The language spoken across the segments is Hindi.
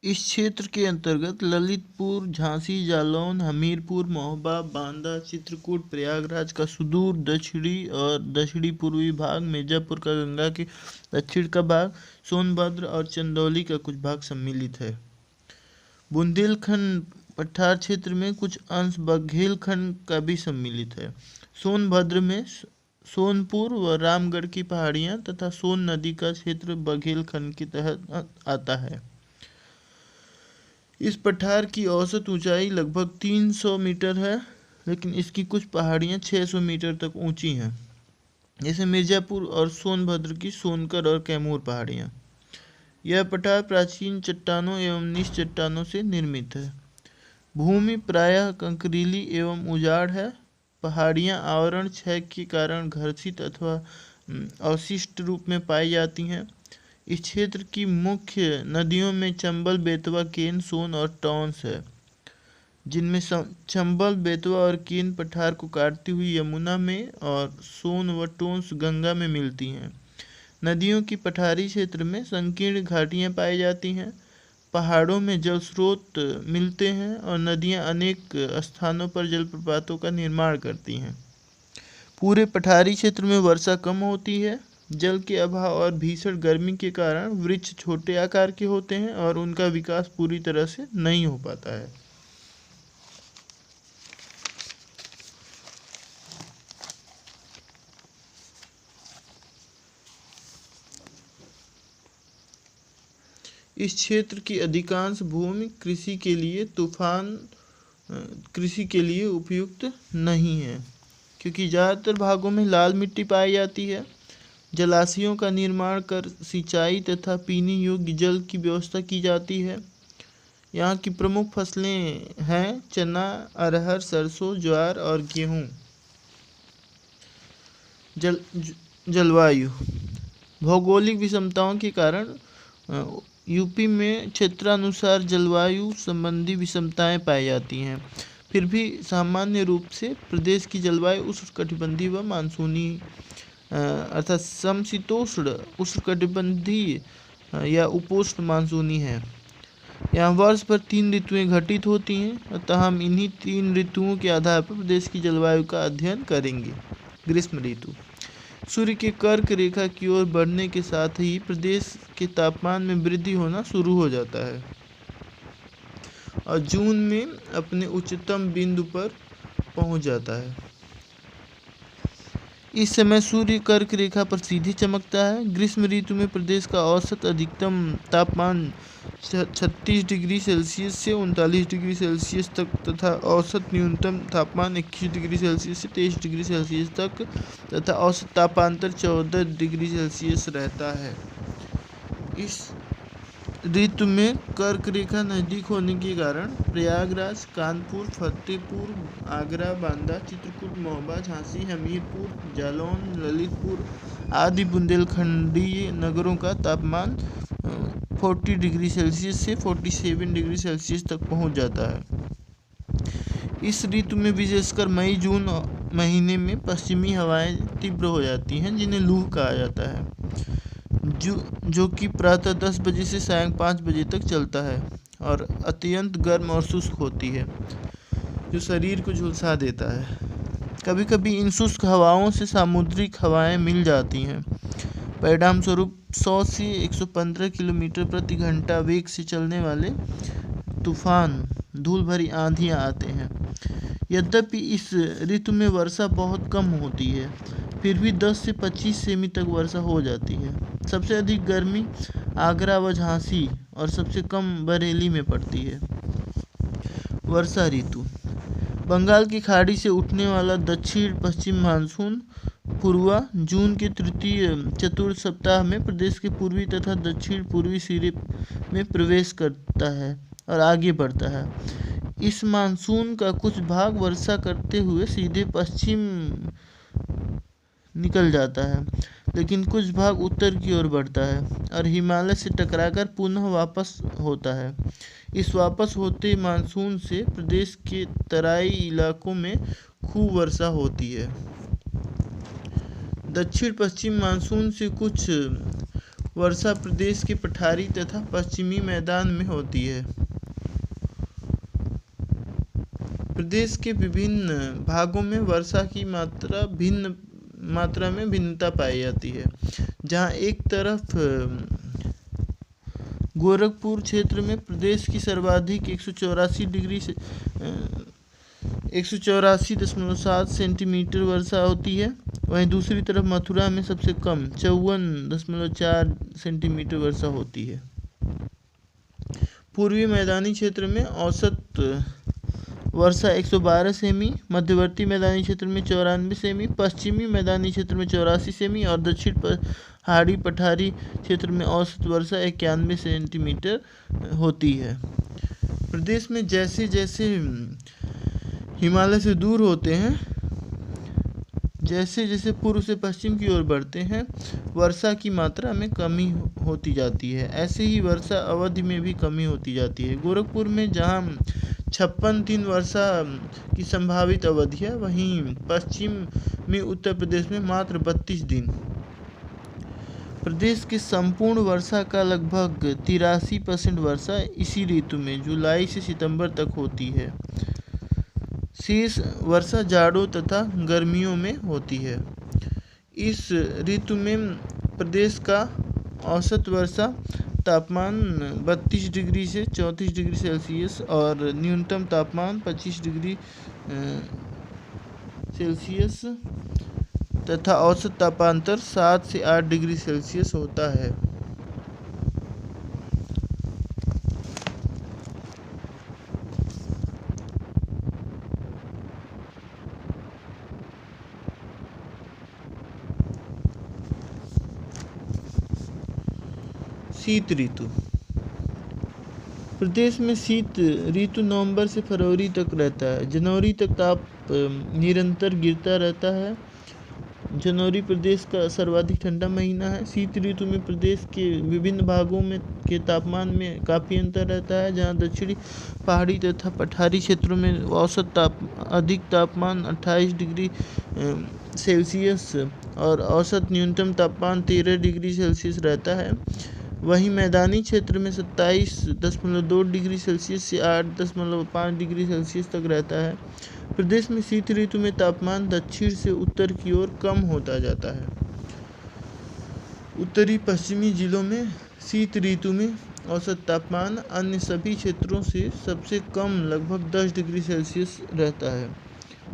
इस क्षेत्र के अंतर्गत ललितपुर, झांसी, जालौन, हमीरपुर, महोबा, बांदा, चित्रकूट, प्रयागराज का सुदूर दक्षिणी और दक्षिणी पूर्वी भाग, मिर्जापुर का गंगा के दक्षिण का भाग, सोनभद्र और चंदौली का कुछ भाग सम्मिलित है। बुंदेलखंड पठार क्षेत्र में कुछ अंश बघेलखंड का भी सम्मिलित है। सोनभद्र में सोनपुर व रामगढ़ की पहाड़ियाँ तथा सोन नदी का क्षेत्र बघेलखंड के तहत आता है। इस पठार की औसत ऊंचाई लगभग 300 मीटर है, लेकिन इसकी कुछ पहाड़ियाँ 600 मीटर तक ऊंची हैं, जैसे मिर्जापुर और सोनभद्र की सोनकर और कैमूर पहाड़ियाँ। यह पठार प्राचीन चट्टानों एवं निच चट्टानों से निर्मित है। भूमि प्रायः कंकरीली एवं उजाड़ है। पहाड़ियाँ आवरण क्षय के कारण घर्षित अथवा अवशिष्ट रूप में पाई जाती हैं। इस क्षेत्र की मुख्य नदियों में चंबल, बेतवा, केन, सोन और टॉन्स है, जिनमें चंबल, बेतवा और केन पठार को काटती हुई यमुना में और सोन व टोंस गंगा में मिलती हैं। नदियों की पठारी क्षेत्र में संकीर्ण घाटियाँ पाई जाती हैं। पहाड़ों में जल स्रोत मिलते हैं और नदियाँ अनेक स्थानों पर जलप्रपातों का निर्माण करती हैं। पूरे पठारी क्षेत्र में वर्षा कम होती है। जल के अभाव और भीषण गर्मी के कारण वृक्ष छोटे आकार के होते हैं और उनका विकास पूरी तरह से नहीं हो पाता है। इस क्षेत्र की अधिकांश भूमि कृषि के लिए उपयुक्त नहीं है, क्योंकि ज़्यादातर भागों में लाल मिट्टी पाई जाती है। जलाशयों का निर्माण कर सिंचाई तथा पीने योग्य जल की व्यवस्था की जाती है। यहाँ की प्रमुख फसलें हैं चना, अरहर, सरसों, ज्वार और गेहूँ। जलवायु भौगोलिक विषमताओं के कारण यूपी में क्षेत्रानुसार जलवायु संबंधी विषमताएं पाई जाती हैं। फिर भी सामान्य रूप से प्रदेश की जलवायु उष्णकटिबंधीय व मानसूनी अर्थात समशीतोष्ण, उष्णकटिबंधीय या उपोष्ण मानसूनी है। यहाँ वर्ष भर 3 ऋतुएं घटित होती हैं, अतः हम इन्हीं 3 ऋतुओं के आधार पर प्रदेश की जलवायु का अध्ययन करेंगे। ग्रीष्म ऋतु सूर्य के कर्क रेखा की ओर बढ़ने के साथ ही प्रदेश के तापमान में वृद्धि होना शुरू हो जाता है और जून में अपने उच्चतम बिंदु पर पहुंच जाता है। इस समय सूर्य कर्क रेखा पर सीधे चमकता है। ग्रीष्म ऋतु में प्रदेश का औसत अधिकतम तापमान 36 डिग्री सेल्सियस से 39 डिग्री सेल्सियस तक तथा औसत न्यूनतम तापमान 21 डिग्री सेल्सियस से 23 डिग्री सेल्सियस तक तथा औसत तापांतर 14 डिग्री सेल्सियस रहता है। इस ऋतु में कर्क रेखा नजदीक होने के कारण प्रयागराज, कानपुर, फतेहपुर, आगरा, बांदा, चित्रकूट, महोबा, झांसी, हमीरपुर, जालौन, ललितपुर आदि बुंदेलखंडीय नगरों का तापमान 40 डिग्री सेल्सियस से 47 डिग्री सेल्सियस तक पहुंच जाता है। इस ऋतु में विशेषकर मई जून महीने में पश्चिमी हवाएं तीव्र हो जाती हैं, जिन्हें लू कहा जाता है, जो कि प्रातः 10 बजे से सायं 5 बजे तक चलता है और अत्यंत गर्म और शुष्क होती है, जो शरीर को झुलसा देता है। कभी कभी इन शुष्क हवाओं से सामुद्रिक हवाएं मिल जाती हैं। परिणाम स्वरूप 100 से 115 किलोमीटर प्रति घंटा वेग से चलने वाले तूफान, धूल भरी आंधियां आते हैं। यद्यपि इस ऋतु में वर्षा बहुत कम होती है, फिर भी 10 से 25 सेमी तक वर्षा हो जाती है। सबसे अधिक गर्मी आगरा व झांसी और सबसे कम बरेली में पड़ती है। वर्षा ऋतु बंगाल की खाड़ी से उठने वाला दक्षिण पश्चिम मानसून पूर्वा जून के तृतीय चतुर्थ सप्ताह में प्रदेश के पूर्वी तथा दक्षिण पूर्वी सिरे में प्रवेश करता है और आगे बढ़ता है। इस मानसून का कुछ भाग वर्षा करते हुए सीधे पश्चिम निकल जाता है, लेकिन कुछ भाग उत्तर की ओर बढ़ता है और हिमालय से टकराकर पुनः वापस होता है। इस वापस होते मानसून से प्रदेश के तराई इलाकों में खूब वर्षा होती है। दक्षिण पश्चिम मानसून से कुछ वर्षा प्रदेश के पठारी तथा पश्चिमी मैदान में होती है। प्रदेश के विभिन्न भागों में वर्षा की मात्रा में भिन्नता पाई जाती है। जहाँ एक तरफ गोरखपुर क्षेत्र में प्रदेश की सर्वाधिक 184.7 सेंटीमीटर वर्षा होती है, वहीं दूसरी तरफ मथुरा में सबसे कम 54.4 सेंटीमीटर वर्षा होती है। पूर्वी मैदानी क्षेत्र में औसत वर्षा 112 सेमी, मध्यवर्ती मैदानी क्षेत्र में 94 सेमी, पश्चिमी मैदानी क्षेत्र में 84 सेमी और दक्षिण पहाड़ी पठारी क्षेत्र में औसत वर्षा 91 सेंटीमीटर होती है। प्रदेश में जैसे जैसे हिमालय से दूर होते हैं, जैसे जैसे पूर्व से पश्चिम की ओर बढ़ते हैं, वर्षा की मात्रा में कमी होती जाती है। ऐसे ही वर्षा अवधि में भी कमी होती जाती है। गोरखपुर में जहां 56 दिन वर्षा की संभावित अवधि है, वहीं पश्चिम में उत्तर प्रदेश में मात्र 32 दिन। प्रदेश के संपूर्ण वर्षा का लगभग 83% वर्षा इसी ऋतु में जुलाई से सितंबर तक होती है। शेष वर्षा जाड़ों तथा गर्मियों में होती है। इस ऋतु में प्रदेश का औसत वर्षा तापमान 32 डिग्री से 34 डिग्री सेल्सियस और न्यूनतम तापमान 25 डिग्री सेल्सियस तथा औसत तापांतर 7 से 8 डिग्री सेल्सियस होता है। शीत ऋतु। प्रदेश में शीत ऋतु नवंबर से फरवरी तक रहता है। जनवरी तक ताप निरंतर गिरता रहता है। जनवरी प्रदेश का सर्वाधिक ठंडा महीना है। शीत ऋतु में प्रदेश के विभिन्न भागों में के तापमान में काफ़ी अंतर रहता है। जहां दक्षिणी पहाड़ी तथा पठारी क्षेत्रों में औसत अधिक तापमान 28 डिग्री सेल्सियस और औसत न्यूनतम तापमान 13 डिग्री सेल्सियस रहता है। वहीं मैदानी क्षेत्र में 27.2 डिग्री सेल्सियस से 8.5 डिग्री सेल्सियस तक रहता है। प्रदेश में शीत ऋतु में तापमान दक्षिण से उत्तर की ओर कम होता जाता है। उत्तरी पश्चिमी जिलों में शीत ऋतु में औसत तापमान अन्य सभी क्षेत्रों से सबसे कम लगभग 10 डिग्री सेल्सियस रहता है।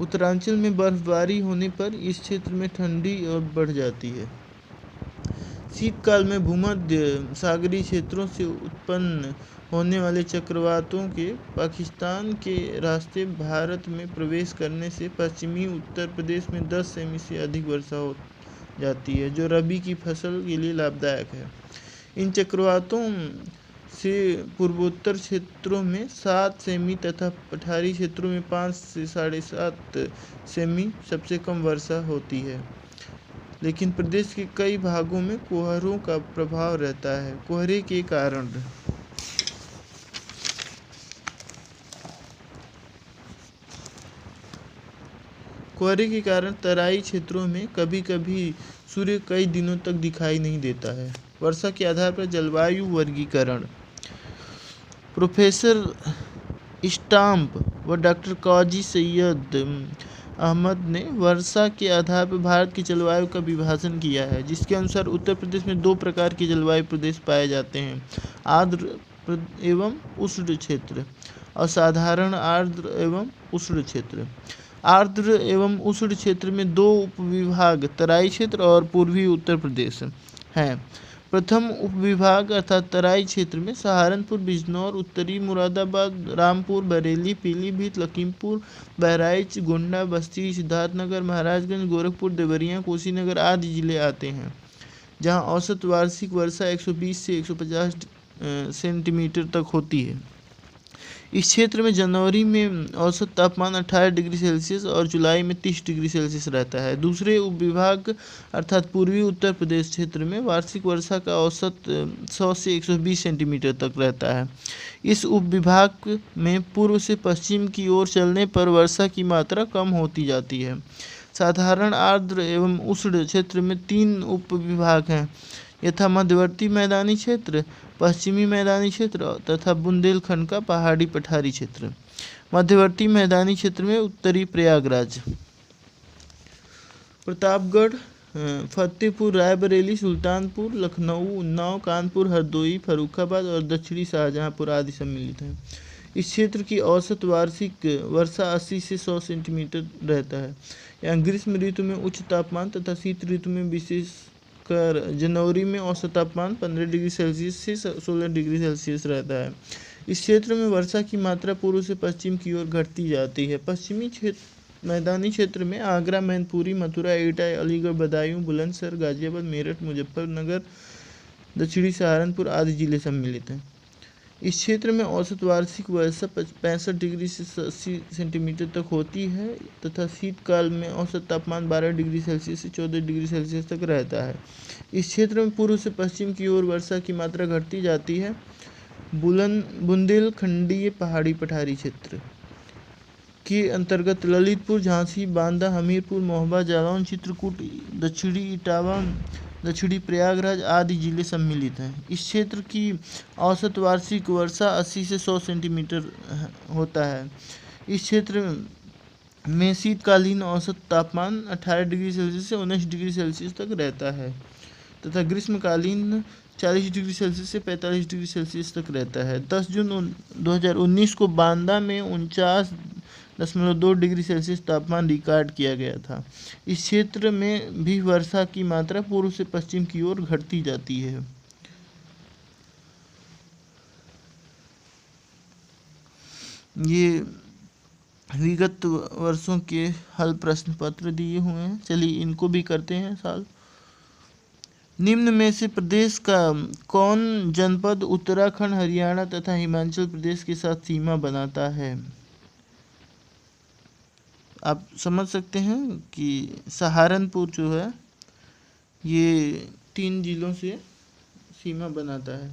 उत्तरांचल में बर्फबारी होने पर इस क्षेत्र में ठंडी और बढ़ जाती है। शीतकाल में भूमध्य सागरीय क्षेत्रों से उत्पन्न होने वाले चक्रवातों के पाकिस्तान के रास्ते भारत में प्रवेश करने से पश्चिमी उत्तर प्रदेश में 10 सेमी से अधिक वर्षा हो जाती है, जो रबी की फसल के लिए लाभदायक है। इन चक्रवातों से पूर्वोत्तर क्षेत्रों में 7 सेमी तथा पठारी क्षेत्रों में 5 से 7.5 सेमी सबसे कम वर्षा होती है। लेकिन प्रदेश के कई भागों में कोहरों का प्रभाव रहता है। कोहरे के कारण तराई क्षेत्रों में कभी कभी सूर्य कई दिनों तक दिखाई नहीं देता है। वर्षा के आधार पर जलवायु वर्गीकरण। प्रोफेसर स्टाम्प व डॉक्टर काजी सैयद अहमद ने वर्षा के आधार पर भारत की जलवायु का विभाजन किया है, जिसके अनुसार उत्तर प्रदेश में 2 प्रकार के जलवायु प्रदेश पाए जाते हैं: आर्द्र एवं उष्ण क्षेत्र और साधारण आर्द्र एवं उष्ण क्षेत्र। आर्द्र एवं उष्ण क्षेत्र में 2 उपविभाग तराई क्षेत्र और पूर्वी उत्तर प्रदेश हैं। प्रथम उपविभाग अर्थात तराई क्षेत्र में सहारनपुर, बिजनौर, उत्तरी मुरादाबाद, रामपुर, बरेली, पीलीभीत, लखीमपुर, बहराइच, गोंडा, बस्ती, सिद्धार्थनगर, महाराजगंज, गोरखपुर, देवरिया, कुशीनगर आदि जिले आते हैं, जहां औसत वार्षिक वर्षा 120 से 150 सेंटीमीटर तक होती है। इस क्षेत्र में जनवरी में औसत तापमान 18 डिग्री सेल्सियस और जुलाई में 30 डिग्री सेल्सियस रहता है। दूसरे उपविभाग अर्थात पूर्वी उत्तर प्रदेश क्षेत्र में वार्षिक वर्षा का औसत 100 से 120 सेंटीमीटर तक रहता है। इस उपविभाग में पूर्व से पश्चिम की ओर चलने पर वर्षा की मात्रा कम होती जाती है। साधारण आर्द्र एवं उष्ण क्षेत्र में 3 उपविभाग हैं। यथा मध्यवर्ती मैदानी क्षेत्र, पश्चिमी मैदानी क्षेत्र तथा बुंदेलखंड का पहाड़ी पठारी क्षेत्र। मध्यवर्ती मैदानी क्षेत्र में उत्तरी प्रयागराज, प्रतापगढ़, फतेहपुर, रायबरेली, सुल्तानपुर, लखनऊ, उन्नाव, कानपुर, हरदोई, फर्रुखाबाद और दक्षिणी शाहजहांपुर आदि सम्मिलित हैं। इस क्षेत्र की औसत वार्षिक वर्षा 80 से 100 सेंटीमीटर रहता है। यहाँ ग्रीष्म ऋतु में उच्च तापमान तथा शीत ऋतु में विशेषकर जनवरी में औसत तापमान 15 डिग्री सेल्सियस से 16 डिग्री सेल्सियस रहता है। इस क्षेत्र में वर्षा की मात्रा पूर्व से पश्चिम की ओर घटती जाती है। पश्चिमी मैदानी क्षेत्र में आगरा, मैनपुरी, मथुरा, एटा, अलीगढ़, बदायूं, बुलंदशहर, गाजियाबाद, मेरठ, मुजफ्फरनगर, दक्षिणी सहारनपुर आदि जिले सम्मिलित हैं। इस क्षेत्र में औसत वार्षिक वर्षा 65 डिग्री से 80 सेंटीमीटर तक होती है तथा शीतकाल में औसत तापमान 12 डिग्री सेल्सियस से 14 डिग्री सेल्सियस तक रहता है। इस क्षेत्र में पूर्व से पश्चिम की ओर वर्षा की मात्रा घटती जाती है। बुंदेलखंडीय पहाड़ी पठारी क्षेत्र के अंतर्गत ललितपुर, झांसी, बांदा, हमीरपुर, महोबा, जालौन, चित्रकूट, दक्षिणी इटावा, दक्षिणी प्रयागराज आदि जिले सम्मिलित हैं। इस क्षेत्र की औसत वार्षिक वर्षा 80 से 100 सेंटीमीटर होता है। इस क्षेत्र में शीतकालीन औसत तापमान 18 डिग्री सेल्सियस से 19 डिग्री सेल्सियस तक रहता है तथा ग्रीष्मकालीन 40 डिग्री सेल्सियस से 45 डिग्री सेल्सियस तक रहता है। 10 जून 2019 को बांदा में 49.2 डिग्री सेल्सियस तापमान रिकॉर्ड किया गया था। इस क्षेत्र में भी वर्षा की मात्रा पूर्व से पश्चिम की ओर घटती जाती है। ये विगत वर्षों के हल प्रश्न पत्र दिए हुए हैं, चलिए इनको भी करते हैं सॉल्व। निम्न में से प्रदेश का कौन जनपद उत्तराखंड, हरियाणा तथा हिमाचल प्रदेश के साथ सीमा बनाता है? आप समझ सकते हैं कि सहारनपुर जो है ये 3 जिलों से सीमा बनाता है।